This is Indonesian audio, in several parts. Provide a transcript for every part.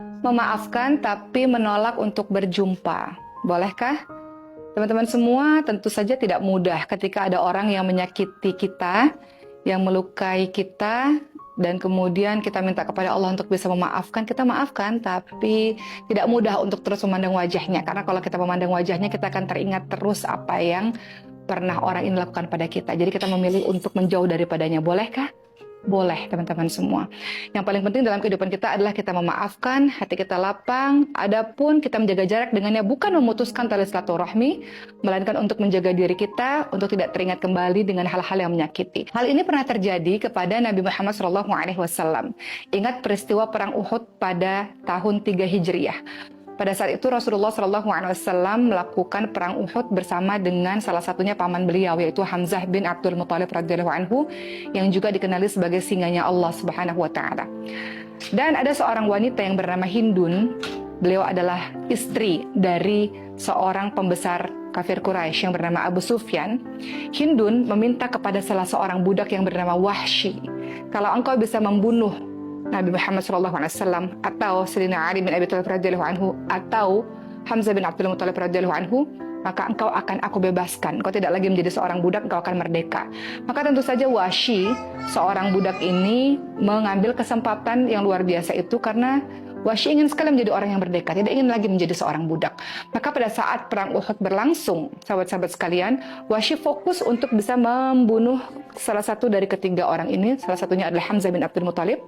Memaafkan tapi menolak untuk berjumpa. Bolehkah? Teman-teman semua, tentu saja tidak mudah ketika ada orang yang menyakiti kita, yang melukai kita, dan kemudian kita minta kepada Allah untuk bisa memaafkan. Kita maafkan, tapi tidak mudah untuk terus memandang wajahnya. Karena kalau kita memandang wajahnya, kita akan teringat terus apa yang pernah orang ini lakukan pada kita. Jadi kita memilih untuk menjauh daripadanya. Bolehkah? Boleh, teman-teman semua. Yang paling penting dalam kehidupan kita adalah kita memaafkan, hati kita lapang. Adapun kita menjaga jarak dengannya bukan memutuskan tali silaturahmi, melainkan untuk menjaga diri kita untuk tidak teringat kembali dengan hal-hal yang menyakiti. Hal ini pernah terjadi kepada Nabi Muhammad SAW. Ingat peristiwa perang Uhud pada tahun 3 Hijriah. Pada saat itu Rasulullah SAW melakukan perang Uhud bersama dengan salah satunya paman beliau, yaitu Hamzah bin Abdul Muthalib radhiyallahu anhu, yang juga dikenali sebagai singanya Allah Subhanahu wa taala. Dan ada seorang wanita yang bernama Hindun. Beliau adalah istri dari seorang pembesar kafir Quraisy yang bernama Abu Sufyan. Hindun meminta kepada salah seorang budak yang bernama Wahsy, kalau engkau bisa membunuh Nabi Muhammad SAW atau Sayyidina Ali bin Abi Thalib radhiyallahu anhu atau Hamzah bin Abdul Muthalib radhiyallahu anhu, maka engkau akan aku bebaskan. Engkau tidak lagi menjadi seorang budak, engkau akan merdeka. Maka tentu saja Wahsy, seorang budak ini, mengambil kesempatan yang luar biasa itu karena Wahsy ingin sekali menjadi orang yang merdeka, tidak ingin lagi menjadi seorang budak. Maka pada saat perang Uhud berlangsung, sahabat-sahabat sekalian, Wahsy fokus untuk bisa membunuh salah satu dari ketiga orang ini. Salah satunya adalah Hamzah bin Abdul Muthalib.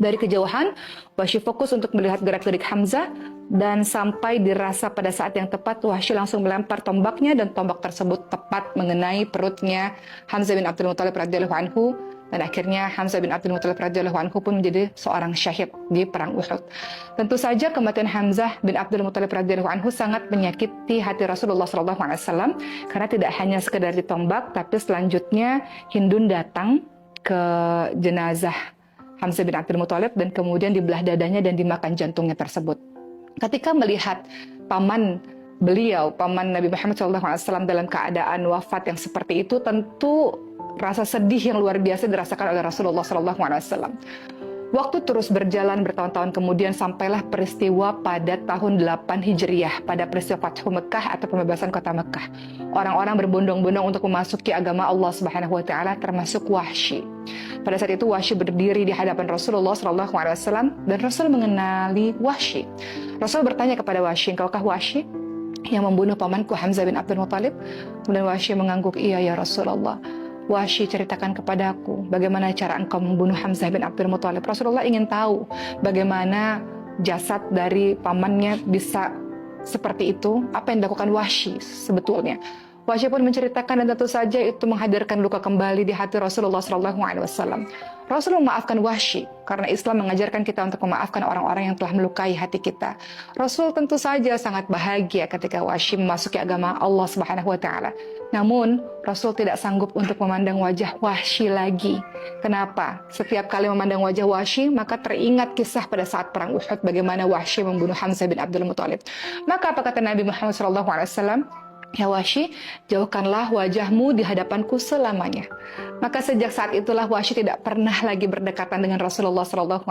Dari kejauhan, Wahsy fokus untuk melihat gerak-gerik Hamzah, dan sampai dirasa pada saat yang tepat, Wahsy langsung melempar tombaknya, dan tombak tersebut tepat mengenai perutnya Hamzah bin Abdul Muthalib radhiyallahu anhu, dan akhirnya Hamzah bin Abdul Muthalib radhiyallahu anhu pun menjadi seorang syahid di perang Uhud. Tentu saja kematian Hamzah bin Abdul Muthalib radhiyallahu anhu sangat menyakiti hati Rasulullah SAW, karena tidak hanya sekedar ditombak, tapi selanjutnya Hindun datang ke jenazah Hamzah bin Abdul Muthalib dan kemudian dibelah dadanya dan dimakan jantungnya tersebut. Ketika melihat paman beliau, paman Nabi Muhammad SAW dalam keadaan wafat yang seperti itu, tentu rasa sedih yang luar biasa dirasakan oleh Rasulullah SAW. Waktu terus berjalan bertahun-tahun kemudian sampailah peristiwa pada tahun 8 Hijriah, pada peristiwa Fathu Mekah atau pembebasan kota Mekah. Orang-orang berbondong-bondong untuk memasuki agama Allah Subhanahu wa taala, termasuk Wahsy. Pada saat itu Wahsy berdiri di hadapan Rasulullah SAW dan Rasul mengenali Wahsy. Rasul bertanya kepada Wahsy, "Engkaukah Wahsy yang membunuh pamanku Hamzah bin Abdul Muthalib?" Kemudian Wahsy mengangguk, "Iya ya Rasulullah." Wahsy, ceritakan kepadaku bagaimana cara engkau membunuh Hamzah bin Abdul Muthalib. Rasulullah ingin tahu bagaimana jasad dari pamannya bisa seperti itu, apa yang dilakukan Wahsy sebetulnya. Wahsy pun menceritakan, dan tentu saja itu menghadirkan luka kembali di hati Rasulullah SAW. Rasul memaafkan Wahsy karena Islam mengajarkan kita untuk memaafkan orang-orang yang telah melukai hati kita. Rasul tentu saja sangat bahagia ketika Wahsy memasuki agama Allah Subhanahu wa taala. Namun Rasul tidak sanggup untuk memandang wajah Wahsy lagi. Kenapa? Setiap kali memandang wajah Wahsy, maka teringat kisah pada saat perang Uhud bagaimana Wahsy membunuh Hamzah bin Abdul Muthalib. Maka apa kata Nabi Muhammad SAW? "Ya Wahsy, jauhkanlah wajahmu di hadapanku selamanya." Maka sejak saat itulah Wahsy tidak pernah lagi berdekatan dengan Rasulullah SAW,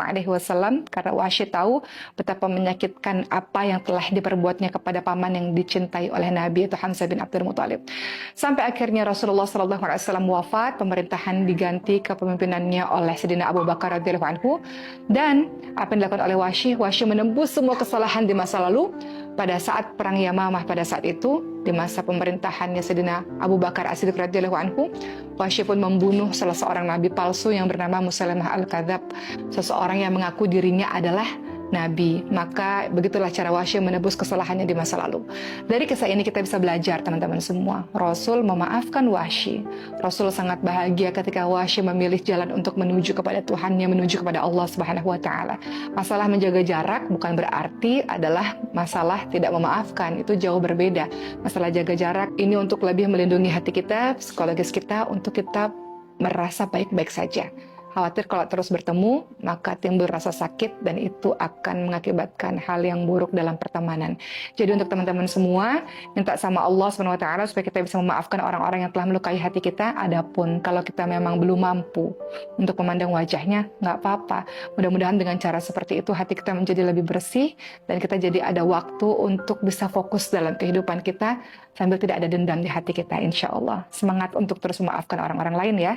karena Wahsy tahu betapa menyakitkan apa yang telah diperbuatnya kepada paman yang dicintai oleh Nabi, itu Hamzah bin Abdul Muthalib. Sampai akhirnya Rasulullah SAW wafat, pemerintahan diganti kepemimpinannya oleh Sayyidina Abu Bakar radhiyallahu anhu. Dan apa yang dilakukan oleh Wahsy? Wahsy menembus semua kesalahan di masa lalu. Pada saat perang Yamamah pada saat itu, di masa pemerintahannya Sayyidina Abu Bakar As-Siddiq radhiyallahu anhu, Wahsy pun membunuh salah seorang nabi palsu yang bernama Musailamah Al-Kadzab, seseorang yang mengaku dirinya adalah nabi. Maka begitulah cara Wahsy menebus kesalahannya di masa lalu. Dari kisah ini kita bisa belajar, teman-teman semua. Rasul memaafkan Wahsy. Rasul sangat bahagia ketika Wahsy memilih jalan untuk menuju kepada Tuhannya, menuju kepada Allah Subhanahu wa taala. Masalah menjaga jarak bukan berarti adalah masalah tidak memaafkan. Itu jauh berbeda. Masalah jaga jarak ini untuk lebih melindungi hati kita, psikologis kita, untuk kita merasa baik-baik saja. Khawatir kalau terus bertemu, maka timbul rasa sakit dan itu akan mengakibatkan hal yang buruk dalam pertemanan. Jadi untuk teman-teman semua, minta sama Allah SWT supaya kita bisa memaafkan orang-orang yang telah melukai hati kita. Adapun kalau kita memang belum mampu untuk memandang wajahnya, nggak apa-apa. Mudah-mudahan dengan cara seperti itu hati kita menjadi lebih bersih dan kita jadi ada waktu untuk bisa fokus dalam kehidupan kita sambil tidak ada dendam di hati kita, insya Allah. Semangat untuk terus memaafkan orang-orang lain ya.